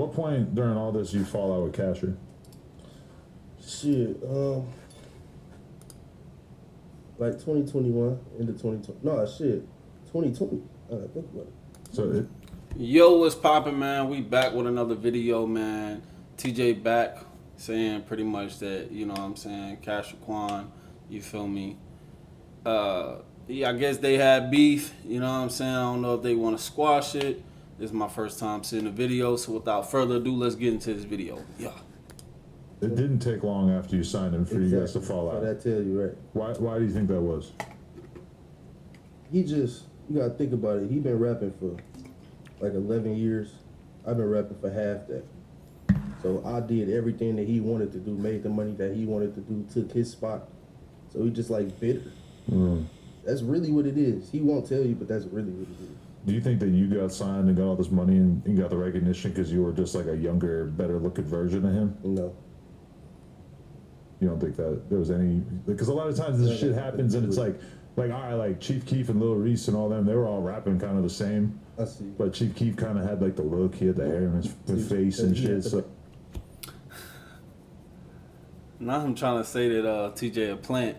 what point during all this you fall out with Kasher? Shit, like 2021 into 2020. No, shit, 2020. Think about it. So Yo, what's poppin', man? We back with another video, man. TJ back saying pretty much that, you know what I'm saying, Kasher Quan, you feel me? Yeah, I guess they had beef, you know what I'm saying? I don't know if they want to squash it. This is my first time seeing the video, so without further ado, let's get into this video. Yeah. it didn't take long after you signed him for you guys to fall out. That tell you, right? Why do you think that was? You gotta think about it. He been rapping for like 11 years. I've been rapping for half that. So I did everything that he wanted to do, made the money that he wanted to do, took his spot. So he just like bitter. That's really what it is. He won't tell you, but that's really what it is. Do you think that you got signed and got all this money and you got the recognition because you were just like a younger, better looking version of him? No. You don't think that there was any? Because a lot of times this shit happens and it's like all right, like Chief Keef and Lil Reese and all them, they were all rapping kind of the same. I see. But Chief Keef kind of had like the look, he had the hair in his face and shit. So. Now I'm trying to say that TJ a plant.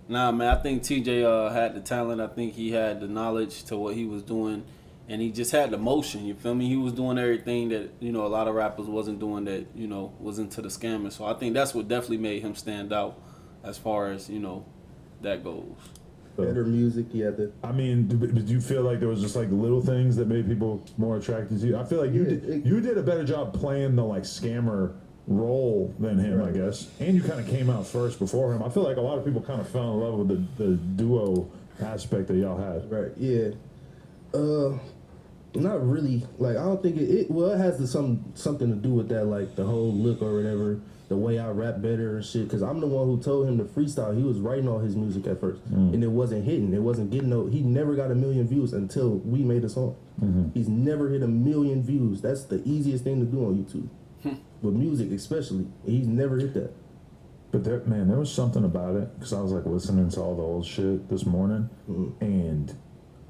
Nah, man, I think TJ had the talent. I think he had the knowledge to what he was doing. And he just had the motion, you feel me? He was doing everything that, you know, a lot of rappers wasn't doing that, you know, was into the scamming. So I think that's what definitely made him stand out as far as, you know, that goes. Better music, he had the... I mean, did you feel like there was just like little things that made people more attracted to you? I feel like you did a better job playing the like scammer role than him, right. I guess. And you kind of came out first before him. I feel like a lot of people kind of fell in love with the duo aspect that y'all had. Right, yeah. Not really. Like, I don't think it has something to do with that, like the whole look or whatever, the way I rap better and shit. Because I'm the one who told him to freestyle. He was writing all his music at first, and it wasn't hitting. It wasn't getting no. He never got 1 million views until we made a song. He's never hit 1 million views. That's the easiest thing to do on YouTube, with music especially. He's never hit that. But there was something about it because I was like listening to all the old shit this morning, and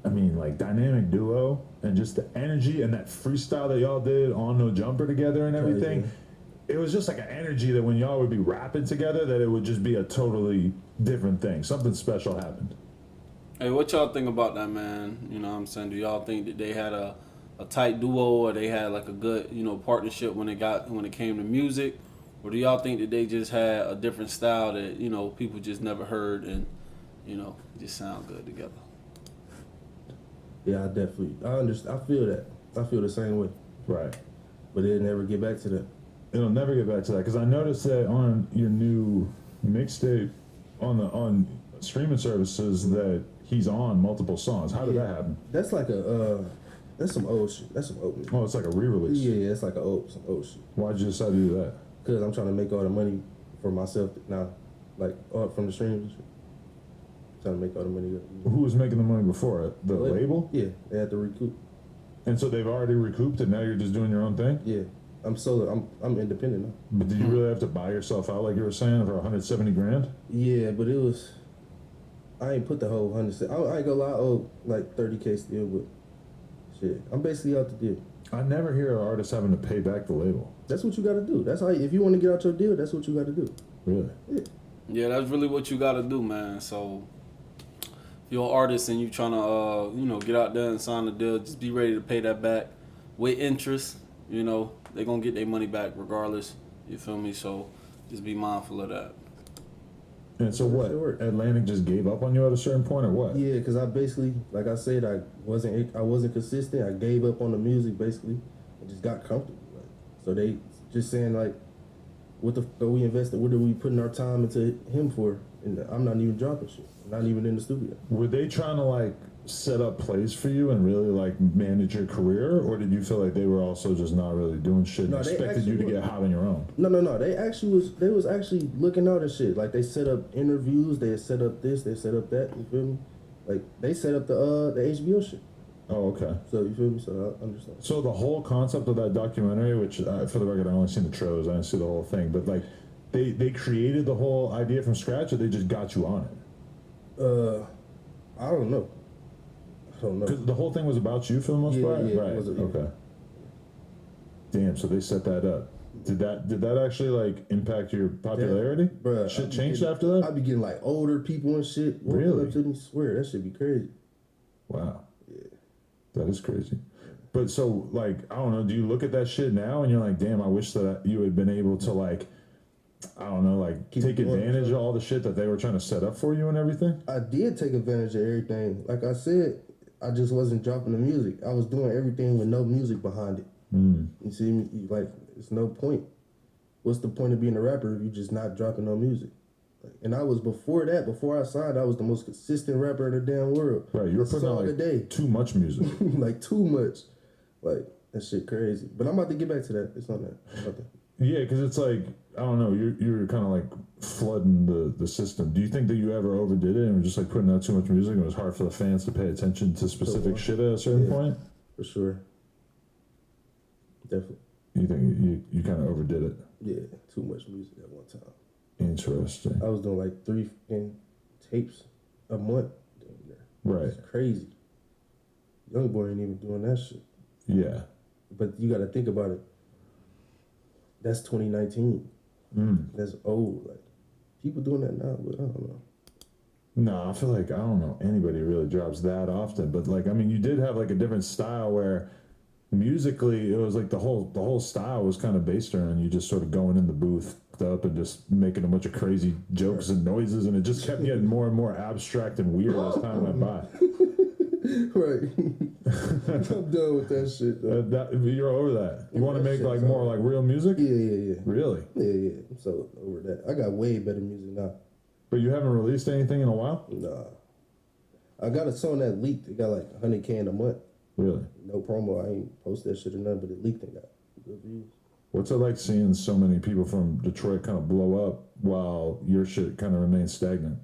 I mean, like dynamic duo and just the energy and that freestyle that y'all did on No Jumper together and everything. Oh, yeah. It was just like an energy that when y'all would be rapping together, that it would just be a totally different thing. Something special happened. Hey, what y'all think about that, man? You know what I'm saying? Do y'all think that they had a tight duo or they had like a good, you know, partnership when it came to music? Or do y'all think that they just had a different style that, you know, people just never heard and, you know, just sound good together? Yeah, I understand. I feel that. I feel the same way. Right. But it'll never get back to that. It'll never get back to that because I noticed that on your new mixtape on streaming services that he's on multiple songs. How did that happen? That's like that's some old shit. That's some old. Oh, it's like a re-release. Yeah, it's like some old shit. Why'd you decide to do that? Because I'm trying to make all the money for myself now, like from the streams and shit. Trying to make all the money. Who was making the money before it? The label? Yeah, they had to recoup. And so they've already recouped and now you're just doing your own thing? Yeah. I'm solo. I'm independent now. But did you really have to buy yourself out like you were saying for 170 grand? Yeah, but it was. I ain't put the whole 100. I ain't gonna lie. I owe like 30K still, but shit, I'm basically out the deal. I never hear an artist having to pay back the label. That's what you got to do. That's how. If you want to get out your deal, that's what you got to do. Really? Yeah. Yeah, that's really what you got to do, man. So. If you're an artist and you trying to, you know, get out there and sign the deal, just be ready to pay that back with interest. You know, they're going to get their money back regardless. You feel me? So just be mindful of that. And so what? Atlantic just gave up on you at a certain point or what? Yeah, because I basically, like I said, I wasn't consistent. I gave up on the music basically and just got comfortable. Like, so they just saying like, what the fuck are we invested? What are we putting our time into him for? And I'm not even dropping shit. I'm not even in the studio. Were they trying to like set up plays for you and really like manage your career, or did you feel like they were also just not really doing shit and expected you to get hot on your own? No. They was actually looking out at shit. Like they set up interviews, they set up this, they set up that. You feel me? Like they set up the HBO shit. Oh, okay. So you feel me? So I understand. So the whole concept of that documentary, which for the record I only seen the trailers, I didn't see the whole thing, but like they created the whole idea from scratch, or they just got you on it? I don't know. Because the whole thing was about you for the most part? Yeah, right. Okay. Damn, so they set that up. Did that actually like impact your popularity? Bruh, Shit changed after that? I be getting like older people and shit. Really? Up to me, swear, that should be crazy. Wow. Yeah. That is crazy. But so, like, I don't know, do you look at that shit now and you're like, damn, I wish that you had been able to, like, I don't know, like, take advantage of all the shit that they were trying to set up for you and everything? I did take advantage of everything. Like I said, I just wasn't dropping the music. I was doing everything with no music behind it. You see me? Like, it's no point. What's the point of being a rapper if you're just not dropping no music? Like, and I was before I signed, I was the most consistent rapper in the damn world. Right, you were putting out like too much music. Like too much. Like, that shit crazy. But I'm about to get back to that. It's on that. Yeah, because it's like, I don't know, you're kind of like flooding the system. Do you think that you ever overdid it and were just like putting out too much music and it was hard for the fans to pay attention to specific shit at a certain point? For sure. Definitely. You think you kind of overdid it? Yeah, too much music at one time. Interesting. I was doing like 3 tapes a month. Right. It's crazy. Young boy ain't even doing that shit. Yeah. But you got to think about it. That's 2019. That's old. Like, people doing that now, but I don't know. No, I feel like I don't know anybody really drops that often. But like, I mean, you did have like a different style where musically it was like the whole style was kind of based around you just sort of going in the booth up and just making a bunch of crazy jokes and noises, and it just kept getting more and more abstract and weird as time went by. Right. I'm done with that shit. You're over that. You want to make like more like real music? Yeah. Really? Yeah. I'm so over that. I got way better music now. But you haven't released anything in a while? Nah. I got a song that leaked. It got like 100K in a month. Really? No promo. I ain't post that shit or nothing, but it leaked and got good views. What's it like seeing so many people from Detroit kind of blow up while your shit kind of remains stagnant?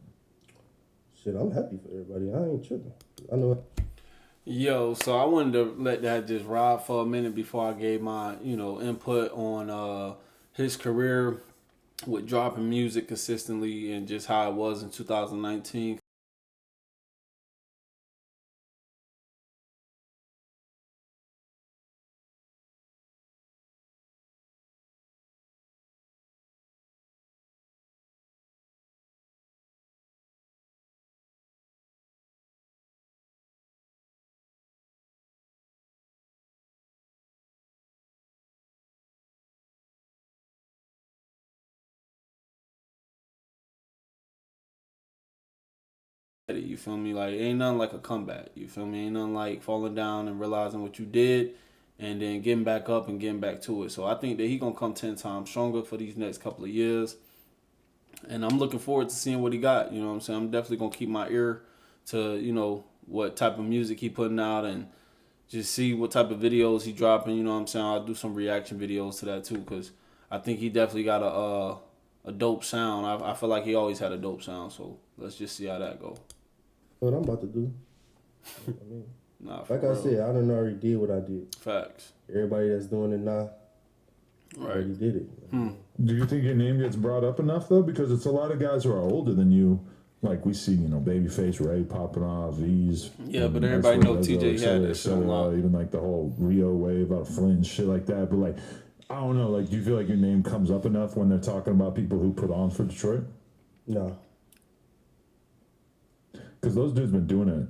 Shit, I'm happy for everybody. I ain't tripping. I know. Yo, so I wanted to let that just ride for a minute before I gave my, input on his career with dropping music consistently and just how it was in 2019. You feel me? Like, ain't nothing like a comeback. You feel me? Ain't nothing like falling down and realizing what you did and then getting back up and getting back to it. So I think that he going to come 10 times stronger for these next couple of years. And I'm looking forward to seeing what he got. You know what I'm saying? I'm definitely going to keep my ear to, what type of music he putting out and just see what type of videos he dropping. You know what I'm saying? I'll do some reaction videos to that too, because I think he definitely got a dope sound. I feel like he always had a dope sound. So let's just see how that go. What I'm about to do. I mean, like I said, I done already did what I did. Facts. Everybody that's doing it now, already did it. Do you think your name gets brought up enough though? Because it's a lot of guys who are older than you. Like we see, Babyface Ray popping off, V's. Yeah, but everybody know TJ had that shit on lock. Even like the whole Rio wave out of Flint and shit like that. But like, I don't know. Like, do you feel like your name comes up enough when they're talking about people who put on for Detroit? No. Because those dudes been doing it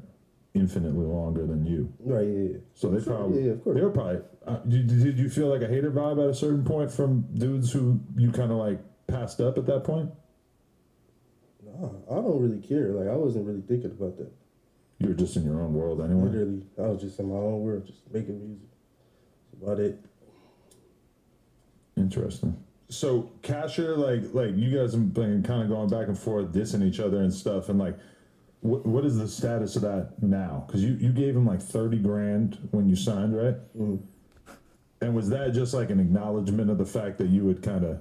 infinitely longer than you. Right, yeah. So they probably, of course. They were probably, did you feel like a hater vibe at a certain point from dudes who you kind of like passed up at that point? No, I don't really care. Like, I wasn't really thinking about that. You were just in your own world anyway? Literally, I was just in my own world, just making music. That's about it. Interesting. So, Kasher, like you guys have been kind of going back and forth, dissing each other and stuff, and like, what is the status of that now? Because you gave him like 30 grand when you signed, right? And was that just like an acknowledgement of the fact that you had kind of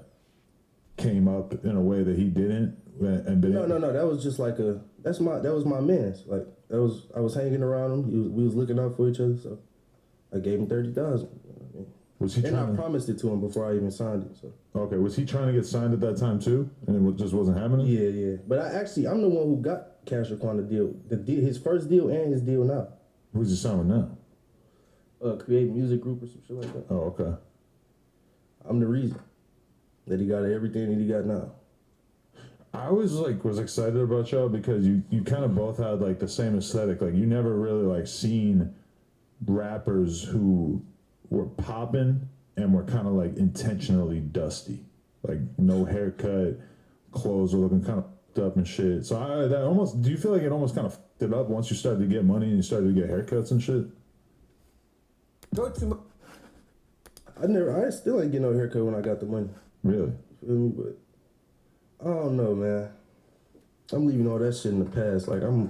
came up in a way that he didn't? No. That was just like that was my man's. Like I was hanging around him. We was looking out for each other. So I gave him 30,000. Was he? I promised it to him before I even signed it. So okay, was he trying to get signed at that time too, and it just wasn't happening? Yeah. But I'm the one who got Kasher Quan the deal. His first deal and his deal now. Who's he signed with now? Create Music Group or some shit like that. Oh, okay. I'm the reason that he got everything that he got now. I always like was excited about y'all because you kind of both had like the same aesthetic. Like you never really like seen rappers who were popping and were kind of like intentionally dusty, like no haircut, clothes were looking kind of fucked up and shit. So that almost, do you feel like it almost kind of fucked it up once you started to get money and you started to get haircuts and shit? Go to my. I still ain't get no haircut when I got the money. Really? Feel me? But I don't know, man. I'm leaving all that shit in the past. Like I'm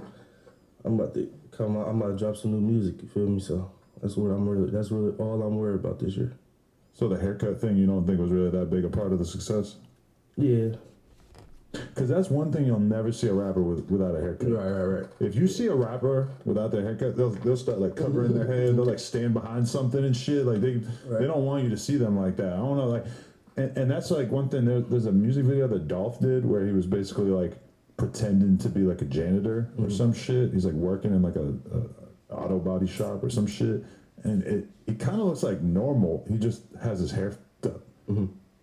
about to come out. I'm about to drop some new music. You feel me? So that's really all I'm worried about this year. So the haircut thing, you don't think was really that big a part of the success? Yeah. Because that's one thing you'll never see a rapper without a haircut. Right. If you see a rapper without their haircut, they'll start like covering their head. They'll like stand behind something and shit. Like they don't want you to see them like that. I don't know, like, and that's like one thing. There's a music video that Dolph did where he was basically like pretending to be like a janitor or some shit. He's like working in like a auto body shop or some shit, and it kind of looks like normal. He just has his hair fucked up.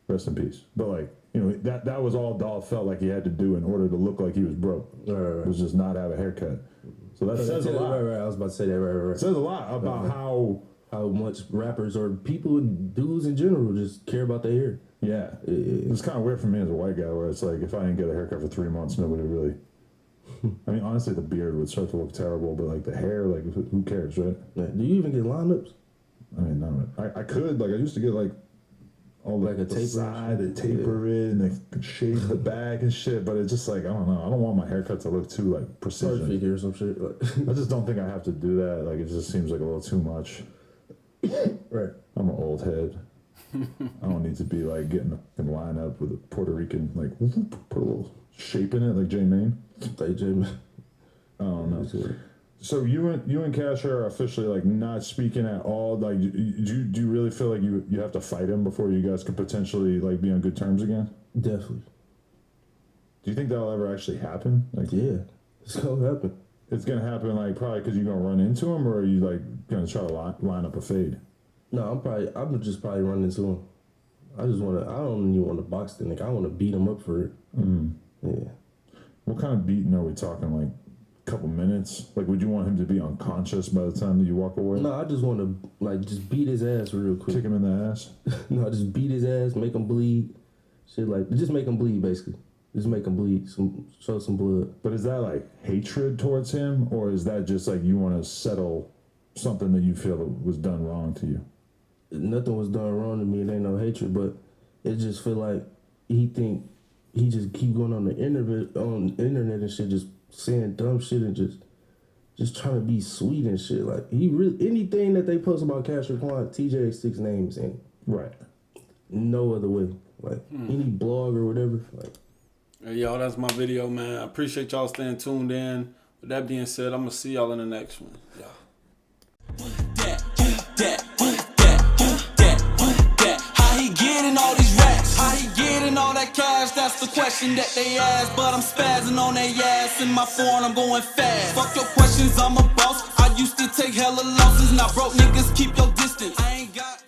Rest in peace. But like, you know, that was all Dolph felt like he had to do in order to look like he was broke. Right. Was just not have a haircut. So that says a lot. Right. I was about to say that. Right. It says a lot about how much rappers or people, dudes in general, just care about their hair. Yeah. It's kind of weird for me as a white guy where it's like, if I didn't get a haircut for 3 months, nobody really... I mean, honestly, the beard would start to look terrible, but like the hair, like who cares, right? Yeah. Do you even get lineups? I mean, none of it. I could, like, I used to get like all like a taper side, they taper it, and they shave the back and shit. But it's just like, I don't know. I don't want my haircut to look too like precision. Perfect or some shit. I just don't think I have to do that. Like, it just seems like a little too much. Right. I'm an old head. I don't need to be like getting a lineup with a Puerto Rican, like put a little shape in it, like J-Mane. Like J-Mane. I don't know. So you and Kasher are officially like not speaking at all. Like, do you really feel like you have to fight him before you guys could potentially like be on good terms again? Definitely. Do you think that'll ever actually happen? Like, yeah, it's gonna happen. It's gonna happen like probably because you're gonna run into him, or are you like gonna try to line up a fade? No, I'm just probably run into him. I don't even want to box the nigga. I want to beat him up for it. Yeah. What kind of beating are we talking? Like a couple minutes? Like, would you want him to be unconscious by the time that you walk away? No, I just want to like just beat his ass real quick. Kick him in the ass? No, just beat his ass, make him bleed. Shit like, just make him bleed basically. Just make him bleed, show some blood. But is that like hatred towards him, or is that just like you want to settle something that you feel was done wrong to you? Nothing was done wrong to me. It ain't no hatred, but it just feel like he just keep going on the internet and shit, just saying dumb shit and just trying to be sweet and shit. Like, he really, anything that they post about Kasher Quan, Teejayx6 name is in it. Right. No other way. Like any blog or whatever. Like, hey, y'all, that's my video, man. I appreciate y'all staying tuned in. With that being said, I'm gonna see y'all in the next one. Yeah. How he getting all these racks? How he getting all that cash? That's the question that they ask. But I'm spazzing on their ass. In my phone, I'm going fast. Fuck your questions, I'm a boss. I used to take hella losses. Now broke niggas keep your distance. I ain't got